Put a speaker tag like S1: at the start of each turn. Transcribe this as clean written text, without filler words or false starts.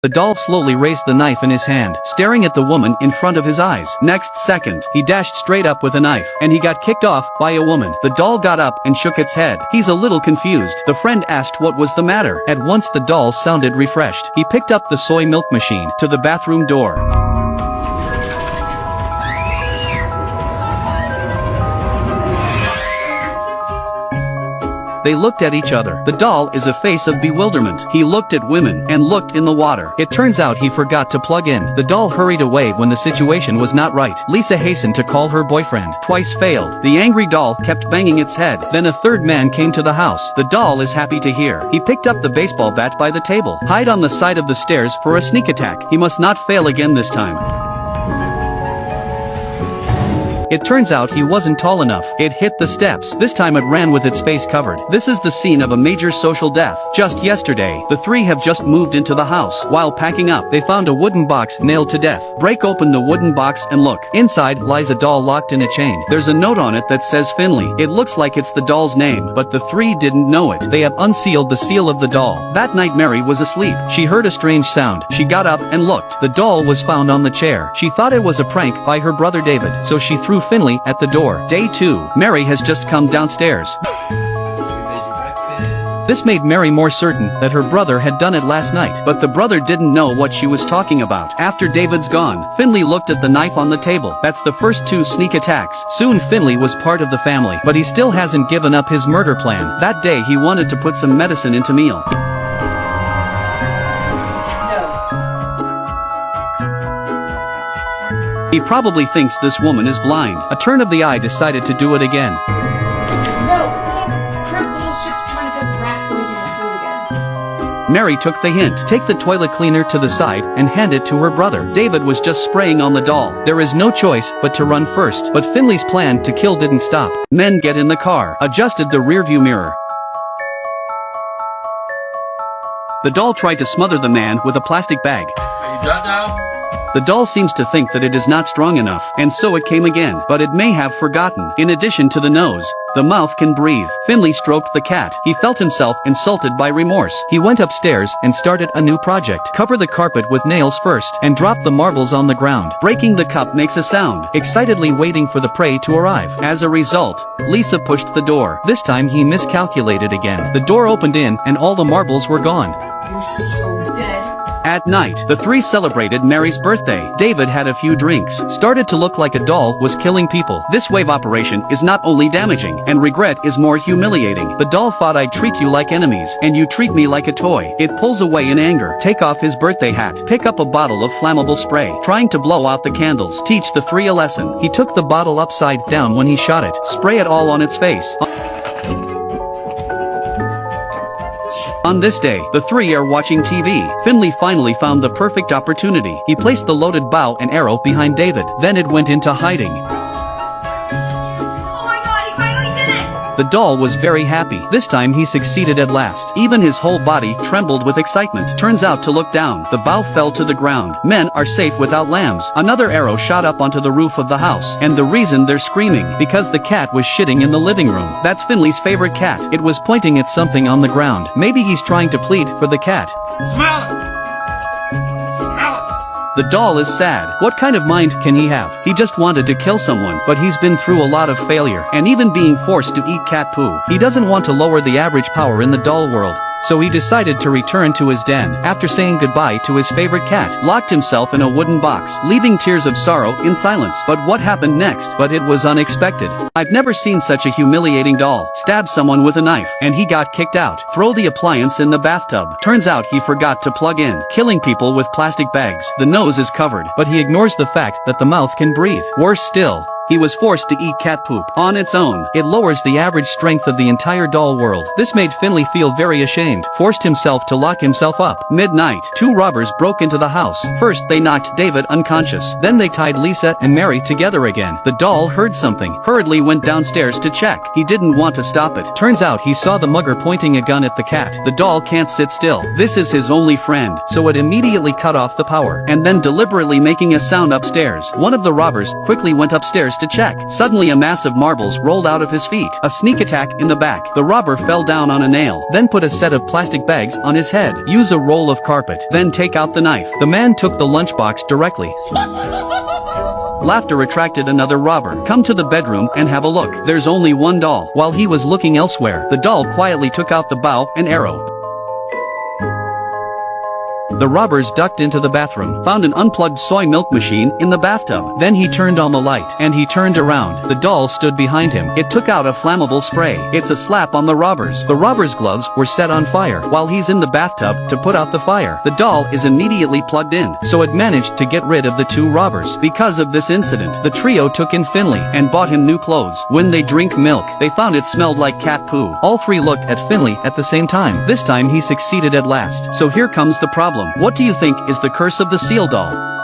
S1: The doll slowly raised the knife in his hand, staring at the woman in front of his eyes. Next second, he dashed straight up with a knife, and he got kicked off by a woman. The doll got up and shook its head. He's a little confused. The friend asked what was the matter. At once the doll sounded refreshed. He picked up the soy milk machine to the bathroom door. They looked at each other. The doll is a face of bewilderment. He looked at women and looked in the water. It turns out he forgot to plug in. The doll hurried away when the situation was not right. Lisa hastened to call her boyfriend. Twice failed. The angry doll kept banging its head. Then a third man came to the house. The doll is happy to hear. He picked up the baseball bat by the table. Hide on the side of the stairs for a sneak attack. He must not fail again this time. It turns out he wasn't tall enough. It hit the steps. This time it ran with its face covered. This is the scene of a major social death. Just yesterday, the three have just moved into the house. While packing up, they found a wooden box nailed to death. Break open the wooden box and look. Inside lies a doll locked in a chain. There's a note on it that says Finley. It looks like it's the doll's name, but the three didn't know it. They have unsealed the seal of the doll. That night Mary was asleep. She heard a strange sound. She got up and looked. The doll was found on the chair. She thought it was a prank by her brother David, so she threw Finley at the door. Day 2. Mary has just come downstairs. This made Mary more certain that her brother had done it last night, but the brother didn't know what she was talking about. After David's gone, Finley looked at the knife on the table. That's the first 2 sneak attacks. Soon Finley was part of the family, but he still hasn't given up his murder plan. That day he wanted to put some medicine into meal. He probably thinks this woman is blind. A turn of the eye decided to do it again.
S2: No! Crystal's just trying to put rat poison in the food again.
S1: Mary took the hint. Take the toilet cleaner to the side and hand it to her brother. David was just spraying on the doll. There is no choice but to run first. But Finley's plan to kill didn't stop. Men get in the car, adjusted the rearview mirror. The doll tried to smother the man with a plastic bag.
S3: Are you done now?
S1: The doll seems to think that it is not strong enough, and so it came again, but it may have forgotten. In addition to the nose, the mouth can breathe. Finley stroked the cat. He felt himself insulted by remorse. He went upstairs and started a new project. Cover the carpet with nails first, and drop the marbles on the ground. Breaking the cup makes a sound, excitedly waiting for the prey to arrive. As a result, Lisa pushed the door. This time he miscalculated again. The door opened in, and all the marbles were gone.
S2: You're so dead.
S1: At night, the three celebrated Mary's birthday. David had a few drinks. Started to look like a doll was killing people. This wave operation is not only damaging, and regret is more humiliating. The doll thought I'd treat you like enemies, and you treat me like a toy. It pulls away in anger. Take off his birthday hat. Pick up a bottle of flammable spray. Trying to blow out the candles. Teach the three a lesson. He took the bottle upside down when he shot it. Spray it all on its face. On this day, the three are watching TV. Finley finally found the perfect opportunity. He placed the loaded bow and arrow behind David. Then it went into hiding.
S2: Oh my god, he finally did it!
S1: The doll was very happy. This time he succeeded at last. Even his whole body trembled with excitement. Turns out to look down. The bow fell to the ground. Men are safe without lambs. Another arrow shot up onto the roof of the house. And the reason they're screaming, because the cat was shitting in the living room. That's Finley's favorite cat. It was pointing at something on the ground. Maybe he's trying to plead for the cat.
S3: Smell it! Smell it!
S1: The doll is sad. What kind of mind can he have? He just wanted to kill someone, but he's been through a lot of failure, and even being forced to eat cat poo. He doesn't want to lower the average power in the doll world. So he decided to return to his den. After saying goodbye to his favorite cat, locked himself in a wooden box, leaving tears of sorrow in silence. But what happened next? But it was unexpected. I've never seen such a humiliating doll. Stab someone with a knife, and he got kicked out. Throw the appliance in the bathtub. Turns out he forgot to plug in. Killing people with plastic bags. The nose is covered, but he ignores the fact that the mouth can breathe. Worse still, he was forced to eat cat poop. On its own, it lowers the average strength of the entire doll world. This made Finley feel very ashamed. Forced himself to lock himself up. Midnight, 2 robbers broke into the house. First they knocked David unconscious. Then they tied Lisa and Mary together again. The doll heard something. Hurriedly went downstairs to check. He didn't want to stop it. Turns out he saw the mugger pointing a gun at the cat. The doll can't sit still. This is his only friend. So it immediately cut off the power. And then deliberately making a sound upstairs. One of the robbers quickly went upstairs to check. Suddenly a mass of marbles rolled out of his feet. A sneak attack in the back. The robber fell down on a nail. Then put a set of plastic bags on his head. Use a roll of carpet. Then take out the knife. The man took the lunchbox directly. Laughter attracted another robber. Come to the bedroom and have a look. There's only one doll. While he was looking elsewhere, the doll quietly took out the bow and arrow. The robbers ducked into the bathroom, found an unplugged soy milk machine in the bathtub. Then he turned on the light, and he turned around. The doll stood behind him. It took out a flammable spray. It's a slap on the robbers. The robbers' gloves were set on fire while he's in the bathtub to put out the fire. The doll is immediately plugged in, so it managed to get rid of the two robbers. Because of this incident, the trio took in Finley and bought him new clothes. When they drink milk, they found it smelled like cat poo. All three looked at Finley at the same time. This time he succeeded at last. So here comes the problem. What do you think is the curse of the seal doll?